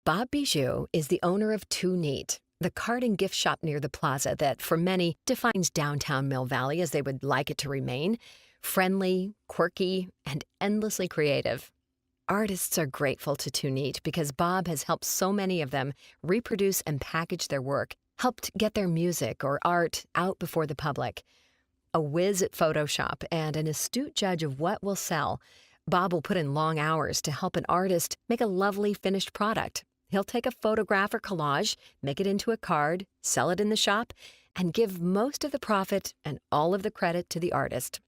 Bob Bijou is the owner of Too Neat, the card and gift shop near the plaza that, for many, defines downtown Mill Valley as they would like it to remain: friendly, quirky, and endlessly creative. Artists are grateful to Too Neat because Bob has helped so many of them reproduce and package their work, helped get their music or art out before the public. A whiz at Photoshop and an astute judge of what will sell, Bob will put in long hours to help an artist make a lovely finished product. He'll take a photograph or collage, make it into a card, sell it in the shop, and give most of the profit and all of the credit to the artist.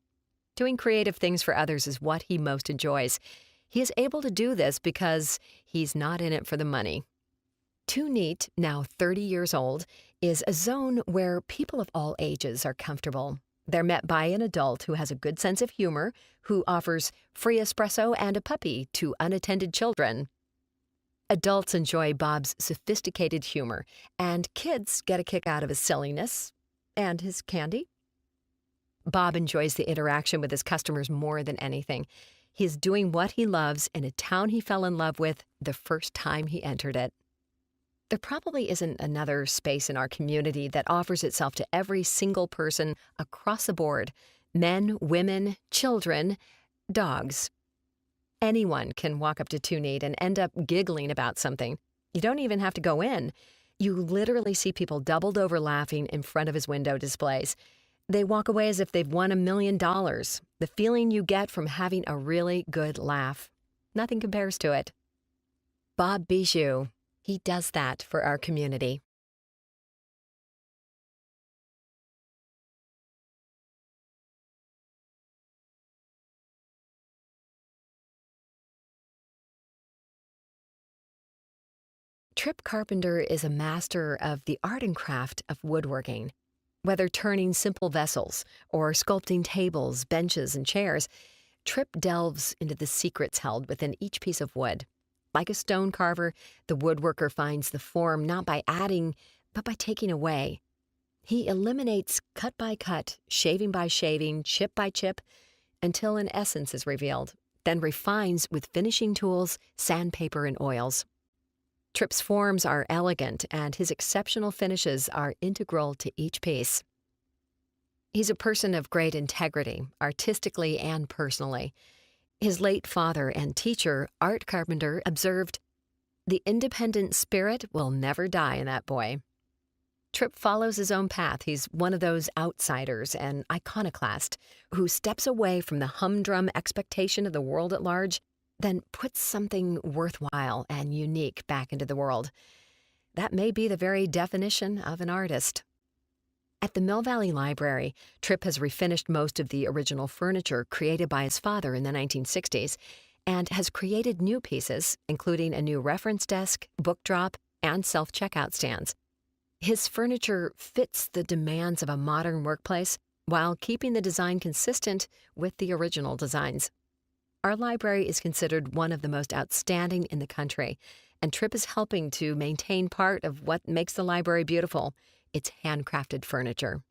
Doing creative things for others is what he most enjoys. He is able to do this because he's not in it for the money. Too Neat, now 30 years old, is a zone where people of all ages are comfortable. They're met by an adult who has a good sense of humor, who offers free espresso and a puppy to unattended children. Adults enjoy Bob's sophisticated humor, and kids get a kick out of his silliness and his candy. Bob enjoys the interaction with his customers more than anything. He is doing what he loves in a town he fell in love with the first time he entered it. There probably isn't another space in our community that offers itself to every single person across the board: men, women, children, dogs. Anyone can walk up to Too Neat and end up giggling about something. You don't even have to go in. You literally see people doubled over laughing in front of his window displays. They walk away as if they've won $1 million. The feeling you get from having a really good laugh. Nothing compares to it. Bob Bijou, he does that for our community. Trip Carpenter is a master of the art and craft of woodworking. Whether turning simple vessels or sculpting tables, benches, and chairs, Trip delves into the secrets held within each piece of wood. Like a stone carver, the woodworker finds the form not by adding, but by taking away. He eliminates cut by cut, shaving by shaving, chip by chip, until an essence is revealed, then refines with finishing tools, sandpaper, and oils. Trip's forms are elegant, and his exceptional finishes are integral to each piece. He's a person of great integrity, artistically and personally. His late father and teacher, Art Carpenter, observed, "The independent spirit will never die in that boy." Trip follows his own path. He's one of those outsiders, an iconoclast, who steps away from the humdrum expectation of the world at large, then puts something worthwhile and unique back into the world. That may be the very definition of an artist. At the Mill Valley Library, Trip has refinished most of the original furniture created by his father in the 1960s and has created new pieces, including a new reference desk, book drop, and self-checkout stands. His furniture fits the demands of a modern workplace while keeping the design consistent with the original designs. Our library is considered one of the most outstanding in the country, and Trip is helping to maintain part of what makes the library beautiful: its handcrafted furniture.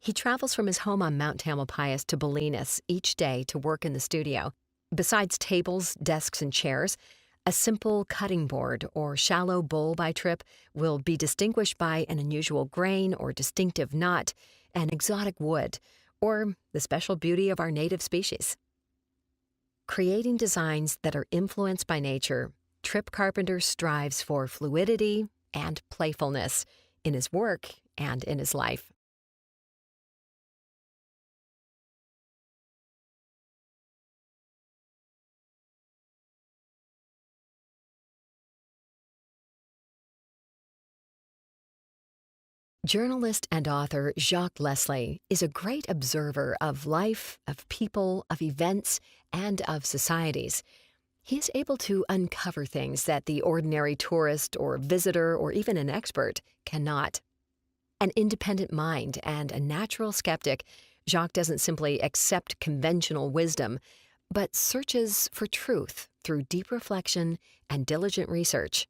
He travels from his home on Mount Tamalpais to Bolinas each day to work in the studio. Besides tables, desks, and chairs, a simple cutting board or shallow bowl by Trip will be distinguished by an unusual grain or distinctive knot, an exotic wood, or the special beauty of our native species. Creating designs that are influenced by nature, Trip Carpenter strives for fluidity and playfulness in his work and in his life. Journalist and author Jacques Leslie is a great observer of life, of people, of events, and of societies. He is able to uncover things that the ordinary tourist or visitor or even an expert cannot. An independent mind and a natural skeptic, Jacques doesn't simply accept conventional wisdom, but searches for truth through deep reflection and diligent research.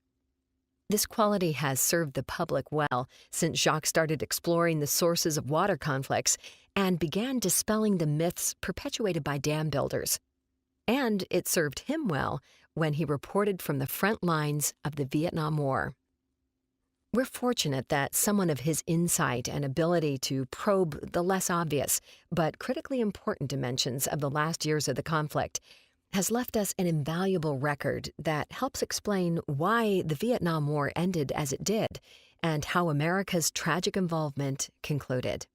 This quality has served the public well since Jacques started exploring the sources of water conflicts and began dispelling the myths perpetuated by dam builders. And it served him well when he reported from the front lines of the Vietnam War. We're fortunate that someone of his insight and ability to probe the less obvious but critically important dimensions of the last years of the conflict has left us an invaluable record that helps explain why the Vietnam War ended as it did and how America's tragic involvement concluded.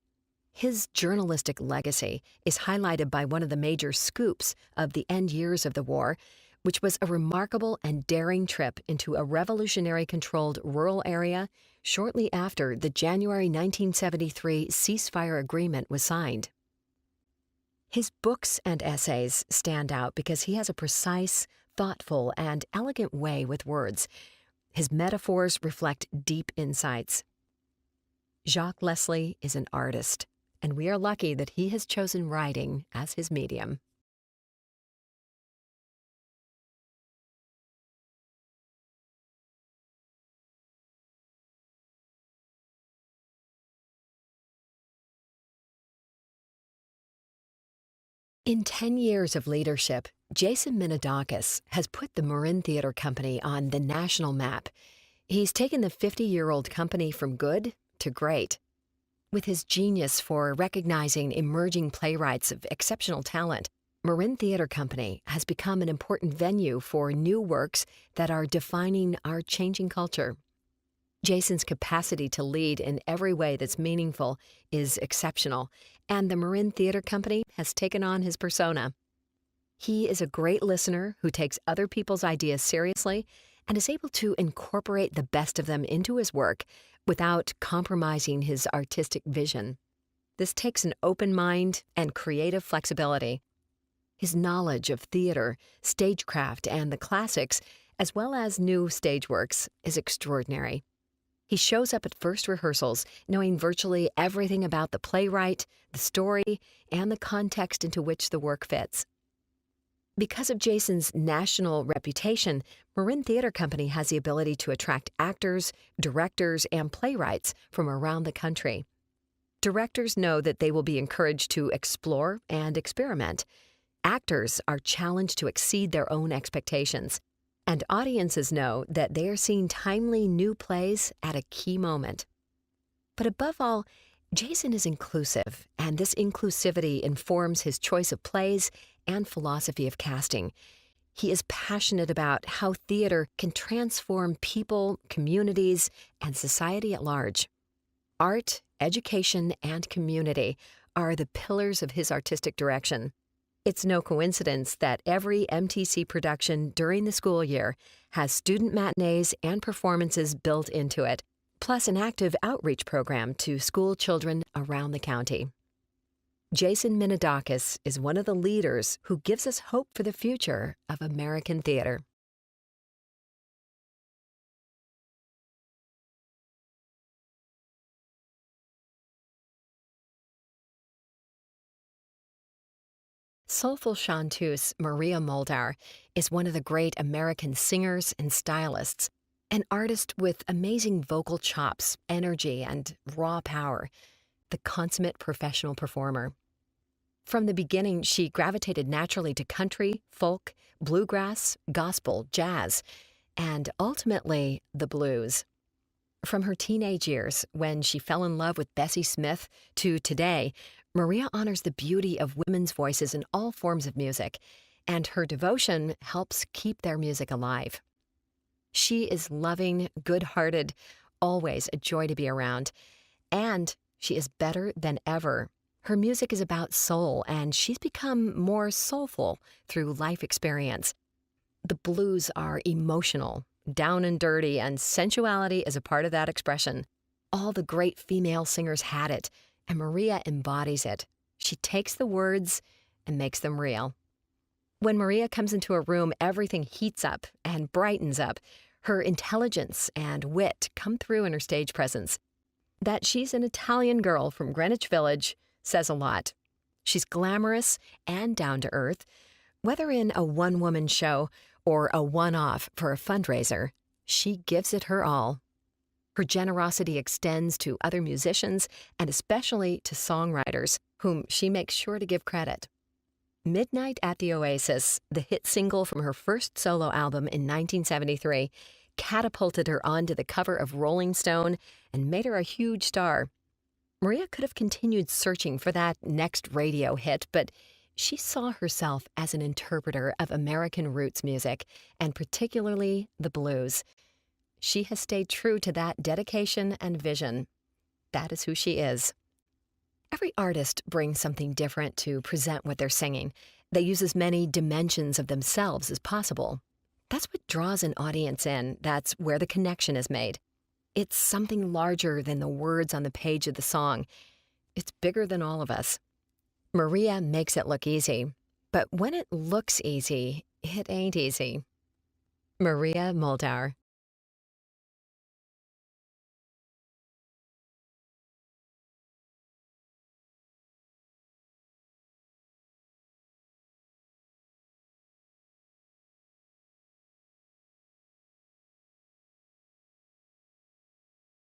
His journalistic legacy is highlighted by one of the major scoops of the end years of the war, which was a remarkable and daring trip into a revolutionary-controlled rural area shortly after the January 1973 ceasefire agreement was signed. His books and essays stand out because he has a precise, thoughtful, and elegant way with words. His metaphors reflect deep insights. Jacques Leslie is an artist, and we are lucky that he has chosen writing as his medium. In 10 years of leadership, Jason Minadakis has put the Marin Theater Company on the national map. He's taken the 50-year-old company from good to great. With his genius for recognizing emerging playwrights of exceptional talent, Marin Theater Company has become an important venue for new works that are defining our changing culture. Jason's capacity to lead in every way that's meaningful is exceptional, and the Marin Theater Company has taken on his persona. He is a great listener who takes other people's ideas seriously and is able to incorporate the best of them into his work without compromising his artistic vision. This takes an open mind and creative flexibility. His knowledge of theater, stagecraft, and the classics, as well as new stage works, is extraordinary. He shows up at first rehearsals knowing virtually everything about the playwright, the story, and the context into which the work fits. Because of Jason's national reputation, Marin Theater Company has the ability to attract actors, directors, and playwrights from around the country. Directors know that they will be encouraged to explore and experiment. Actors are challenged to exceed their own expectations. And audiences know that they are seeing timely new plays at a key moment. But above all, Jason is inclusive, and this inclusivity informs his choice of plays and philosophy of casting. He is passionate about how theater can transform people, communities, and society at large. Art, education, and community are the pillars of his artistic direction. It's no coincidence that every MTC production during the school year has student matinees and performances built into it, plus an active outreach program to school children around the county. Jason Minadakis is one of the leaders who gives us hope for the future of American theater. Soulful chanteuse Maria Muldaur is one of the great American singers and stylists, an artist with amazing vocal chops, energy, and raw power, the consummate professional performer. From the beginning, she gravitated naturally to country, folk, bluegrass, gospel, jazz, and ultimately the blues. From her teenage years, when she fell in love with Bessie Smith, to today, Maria honors the beauty of women's voices in all forms of music, and her devotion helps keep their music alive. She is loving, good-hearted, always a joy to be around, and she is better than ever. Her music is about soul, and she's become more soulful through life experience. The blues are emotional, down and dirty, and sensuality is a part of that expression. All the great female singers had it, and Maria embodies it. She takes the words and makes them real. When Maria comes into a room, everything heats up and brightens up. Her intelligence and wit come through in her stage presence. That she's an Italian girl from Greenwich Village says a lot. She's glamorous and down-to-earth. Whether in a one-woman show or a one-off for a fundraiser, she gives it her all. Her generosity extends to other musicians and especially to songwriters, whom she makes sure to give credit. Midnight at the Oasis, the hit single from her first solo album in 1973, catapulted her onto the cover of Rolling Stone and made her a huge star. Maria could have continued searching for that next radio hit, but she saw herself as an interpreter of American roots music, and particularly the blues. She has stayed true to that dedication and vision. That is who she is. Every artist brings something different to present what they're singing. They use as many dimensions of themselves as possible. That's what draws an audience in. That's where the connection is made. It's something larger than the words on the page of the song. It's bigger than all of us. Maria makes it look easy, but when it looks easy, it ain't easy. Maria Muldaur.